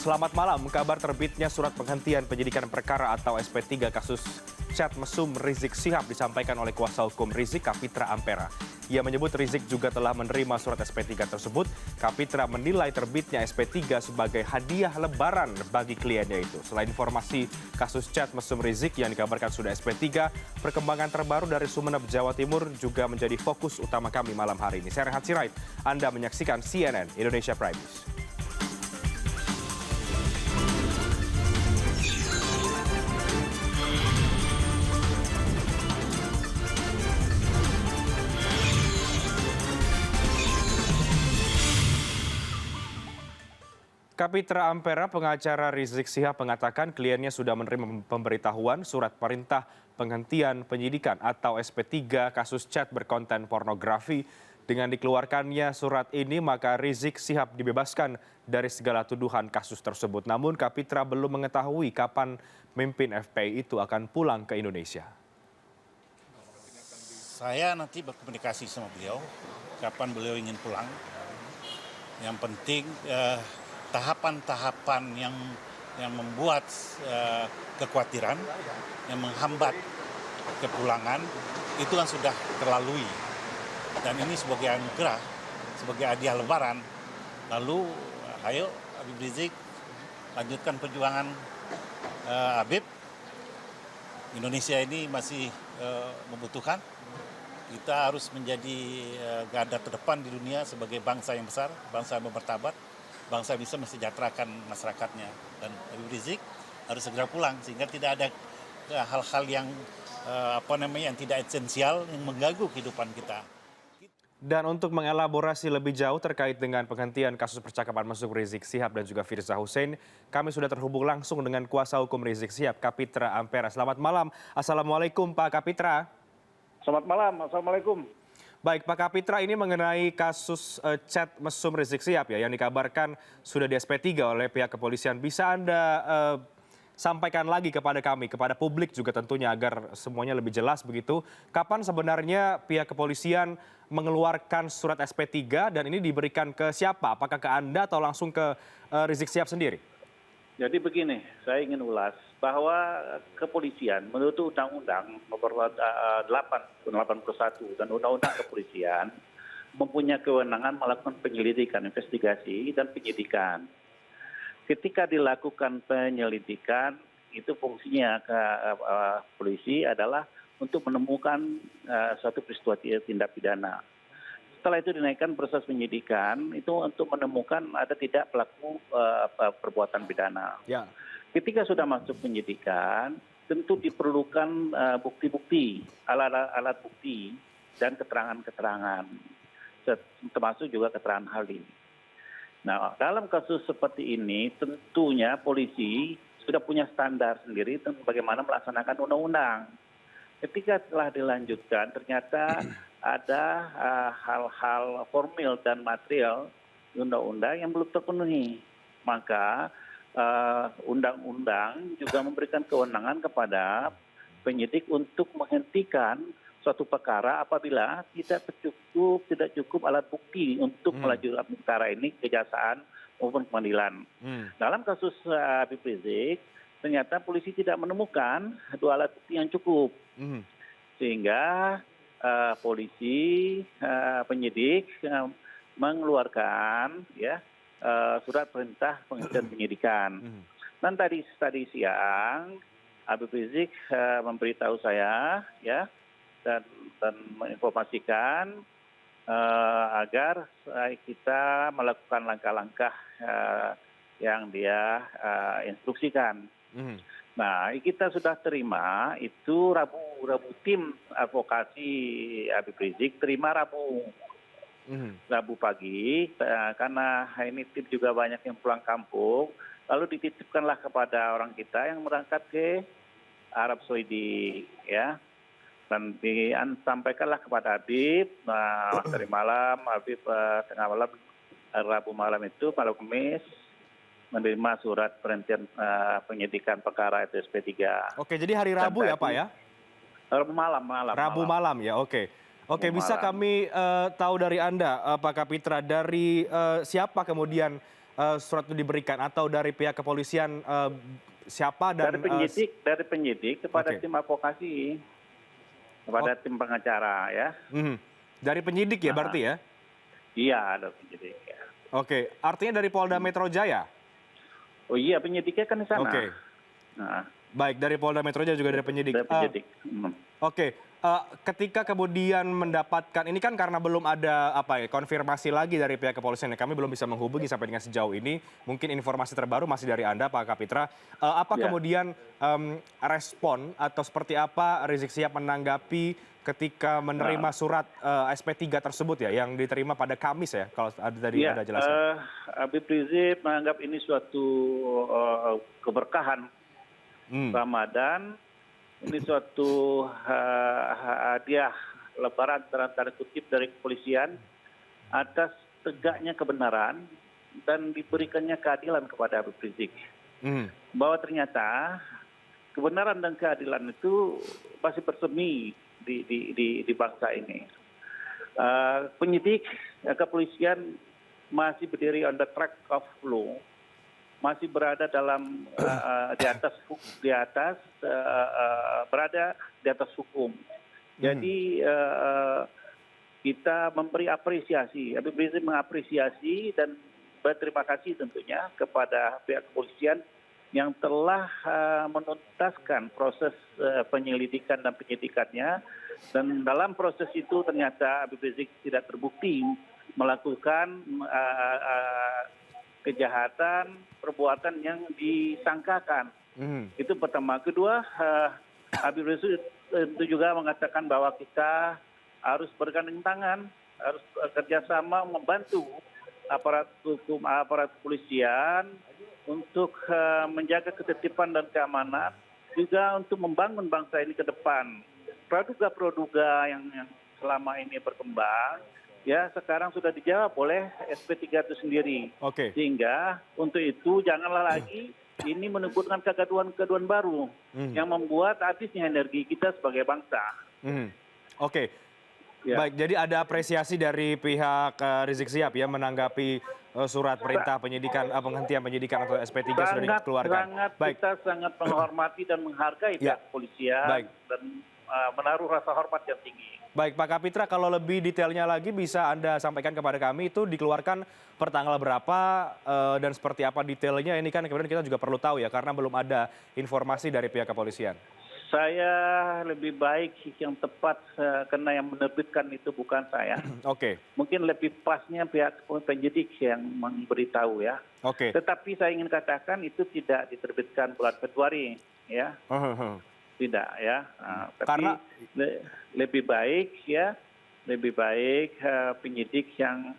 Selamat malam. Kabar terbitnya surat penghentian penyidikan perkara atau SP3 kasus chat mesum Rizik Syihab disampaikan oleh kuasa hukum Rizik, Kapitra Ampera. Ia menyebut Rizik juga telah menerima surat SP3 tersebut. Kapitra menilai terbitnya SP3 sebagai hadiah lebaran bagi kliennya itu. Selain informasi kasus chat mesum Rizik yang dikabarkan sudah SP3, perkembangan terbaru dari Sumeneb, Jawa Timur juga menjadi fokus utama kami malam hari ini. Saya Rehat Sirait, Anda menyaksikan CNN Indonesia Prime News. Kapitra Ampera, pengacara Rizik Syihab mengatakan kliennya sudah menerima pemberitahuan surat perintah penghentian penyidikan atau SP3 kasus chat berkonten pornografi. Dengan dikeluarkannya surat ini, maka Rizik Syihab dibebaskan dari segala tuduhan kasus tersebut. Namun Kapitra belum mengetahui kapan pemimpin FPI itu akan pulang ke Indonesia. Saya nanti berkomunikasi sama beliau, kapan beliau ingin pulang. Yang penting tahapan-tahapan yang membuat kekhawatiran, yang menghambat kepulangan, itu kan sudah terlalui. Dan ini sebagai anugerah, sebagai hadiah lebaran. Lalu, ayo Habib Rizik, lanjutkan perjuangan Habib. Indonesia ini masih membutuhkan. Kita harus menjadi garda terdepan di dunia sebagai bangsa yang besar, bangsa yang bermartabat, bangsa bisa mensejahterakan masyarakatnya. Dan Habib Rizik harus segera pulang sehingga tidak ada hal-hal yang yang tidak esensial yang mengganggu kehidupan kita. Dan untuk mengelaborasi lebih jauh terkait dengan penghentian kasus percakapan mesum Rizik Syihab dan juga Firza Husein, kami sudah terhubung langsung dengan kuasa hukum Rizik Syihab, Kapitra Ampera. Selamat malam. Assalamualaikum Pak Kapitra. Selamat malam. Assalamualaikum. Baik, Pak Kapitra, ini mengenai kasus chat mesum Rizik Syihab ya, yang dikabarkan sudah di SP3 oleh pihak kepolisian. Bisa Anda sampaikan lagi kepada kami, kepada publik juga tentunya, agar semuanya lebih jelas begitu. Kapan sebenarnya pihak kepolisian mengeluarkan surat SP3 dan ini diberikan ke siapa? Apakah ke Anda atau langsung ke Rizik Syihab sendiri? Jadi begini, saya ingin ulas bahwa kepolisian menurut Undang-Undang Nomor 8 tahun 81 dan Undang-Undang Kepolisian mempunyai kewenangan melakukan penyelidikan, investigasi, dan penyidikan. Ketika dilakukan penyelidikan, itu fungsinya ke polisi adalah untuk menemukan suatu peristiwa tindak pidana. Setelah itu dinaikkan proses penyidikan, itu untuk menemukan ada tidak pelaku perbuatan pidana. Ya. Ketika sudah masuk penyidikan, tentu diperlukan bukti-bukti, alat bukti, dan keterangan-keterangan, termasuk juga keterangan ahli. Nah, dalam kasus seperti ini, tentunya polisi sudah punya standar sendiri tentang bagaimana melaksanakan undang-undang. Ketika telah dilanjutkan, ternyata ada hal-hal formil dan material undang-undang yang belum terpenuhi. Maka undang-undang juga memberikan kewenangan kepada penyidik untuk menghentikan suatu perkara apabila tidak cukup alat bukti untuk melanjutkan perkara ini kejaksaan maupun pengadilan. Dalam kasus Habib Rizik, ternyata polisi tidak menemukan dua alat bukti yang cukup, sehingga polisi penyidik mengeluarkan surat perintah penghentian penyidikan. Dan tadi siang Habib Rizik memberitahu saya dan menginformasikan agar kita melakukan langkah-langkah yang dia instruksikan. Nah, kita sudah terima itu Rabu tim advokasi Habib Rizik terima Rabu pagi, karena ini tim juga banyak yang pulang kampung, lalu dititipkanlah kepada orang kita yang berangkat ke Arab Saudi, ya. Dan disampaikanlah kepada Habib, dari malam, Habib tengah malam, Rabu malam itu, malam Kamis, menerima surat perhentian penyidikan perkara itu SP3. Oke, jadi hari Rabu ya Pak ya? Rabu malam. Rabu malam ya, oke. Oke, bisa kami tahu dari Anda, Pak Kapitra, dari siapa kemudian surat itu diberikan atau dari pihak kepolisian siapa dan Dari penyidik kepada Oke. tim advokasi, kepada tim pengacara ya. Dari penyidik ya berarti ya? Iya, ada penyidik ya. Oke, artinya dari Polda Metro Jaya? Oh iya, penyidiknya kan di sana. Oke, Nah, baik dari Polda Metro Jaya juga dari penyidik. dari penyidik. Oke, ketika kemudian mendapatkan ini kan karena belum ada konfirmasi lagi dari pihak kepolisian, kami belum bisa menghubungi sampai dengan sejauh ini. Mungkin informasi terbaru masih dari Anda, Pak Kapitra. Apa Ya. kemudian respon atau seperti apa Rizik Sihab menanggapi ketika menerima surat SP3 tersebut ya, yang diterima pada Kamis ya, kalau tadi Ya, Anda jelaskan. Habib Rizik menganggap ini suatu keberkahan Ramadan. Ini suatu hadiah lebaran tanda kutip dari kepolisian atas tegaknya kebenaran dan diberikannya keadilan kepada Habib Rizik. Bahwa ternyata kebenaran dan keadilan itu masih bersemi di bangsa ini. Penyidik kepolisian masih berdiri on the track of law, masih berada dalam berada di atas hukum. Jadi kita memberi apresiasi, Habib Rizik mengapresiasi dan berterima kasih tentunya kepada pihak kepolisian yang telah menuntaskan proses penyelidikan dan penyidikannya, dan dalam proses itu ternyata Habib Rizik tidak terbukti melakukan kejahatan, perbuatan yang disangkakan. Itu pertama. Kedua, Habib Rizik itu juga mengatakan bahwa kita harus bergandeng tangan, harus kerjasama membantu aparat hukum, aparat kepolisian untuk menjaga ketertiban dan keamanan, juga untuk membangun bangsa ini ke depan. Praduga-praduga yang selama ini berkembang, ya sekarang sudah dijawab oleh SP3 itu sendiri. Oke. Sehingga untuk itu janganlah lagi ini menimbulkan kegaduhan-kegaduhan baru yang membuat habisnya energi kita sebagai bangsa. Oke. Ya. Baik, jadi ada apresiasi dari pihak Rizik Sihab ya menanggapi surat perintah penyidikan, penghentian penyidikan atau SP3 sudah dikeluarkan. Kita sangat menghormati dan menghargai pihak kepolisian dan menaruh rasa hormat yang tinggi. Baik, Pak Kapitra, kalau lebih detailnya lagi bisa Anda sampaikan kepada kami, itu dikeluarkan per tanggal berapa dan seperti apa detailnya, ini kan kemudian kita juga perlu tahu ya, karena belum ada informasi dari pihak kepolisian. Saya lebih baik yang tepat karena yang menerbitkan itu bukan saya. Oke. Mungkin lebih pasnya pihak penyidik yang memberitahu ya. Oke. Tetapi saya ingin katakan itu tidak diterbitkan bulan Februari ya. Tidak ya. Tapi Karena lebih baik ya, lebih baik penyidik yang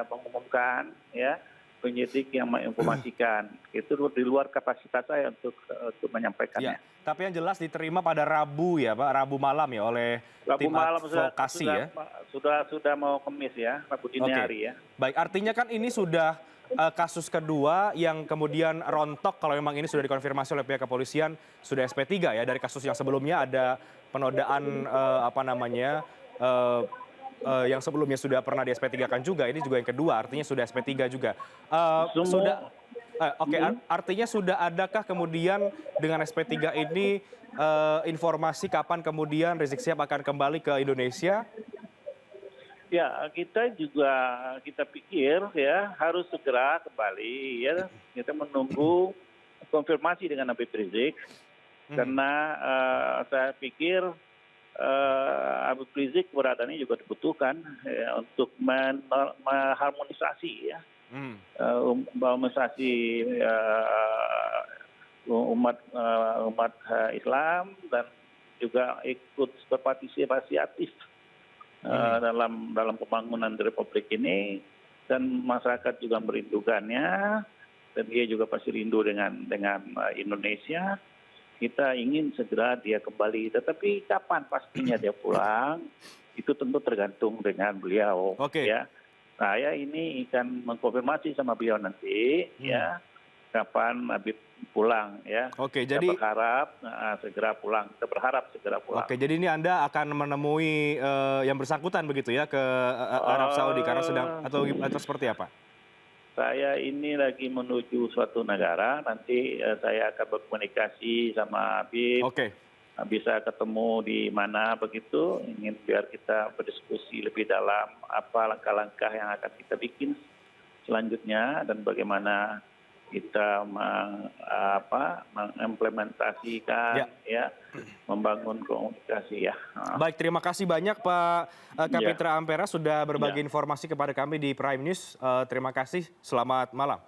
mengumumkan ya, penyidik yang menginformasikan. Itu di luar kapasitas saya untuk menyampaikannya. ya, tapi yang jelas diterima pada Rabu ya, Pak, Rabu malam ya oleh Rabu tim malam advokasi ya. sudah mau Kamis ya, Rabu dini hari ya. Baik, artinya kan ini sudah kasus kedua yang kemudian rontok kalau memang ini sudah dikonfirmasi oleh pihak kepolisian, sudah SP3 ya, dari kasus yang sebelumnya ada penodaan yang sebelumnya sudah pernah di SP3 kan juga, ini juga yang kedua, artinya sudah SP3 juga. Artinya sudah adakah kemudian dengan SP3 ini informasi kapan kemudian Rizik Sihab akan kembali ke Indonesia? Ya, kita pikir ya harus segera kembali ya. Kita menunggu konfirmasi dengan Habib Rizik karena saya pikir Habib Rizik keberadaannya juga dibutuhkan ya, untuk mengharmonisasi ya. Harmonisasi umat Islam dan juga ikut berpartisipasi aktif dalam pembangunan di Republik ini, dan masyarakat juga merindukannya dan dia juga pasti rindu dengan Indonesia. Kita ingin segera dia kembali, tetapi kapan pastinya dia pulang itu tentu tergantung dengan beliau. Ya. Saya ini akan mengkonfirmasi sama beliau nanti ya kapan Habib pulang ya. Kita berharap segera pulang. Kita berharap segera pulang. Oke, jadi ini Anda akan menemui yang bersangkutan begitu ya ke Arab Saudi karena sedang atau seperti apa? saya ini lagi menuju suatu negara, nanti saya akan berkomunikasi sama Habib, Oke. bisa ketemu di mana begitu, ingin biar kita berdiskusi lebih dalam apa langkah-langkah yang akan kita bikin selanjutnya dan bagaimana kita mengimplementasikan membangun komunikasi ya. Baik, terima kasih banyak Pak Kapitra Ampera sudah berbagi Ya. informasi kepada kami di Prime News. Terima kasih, selamat malam.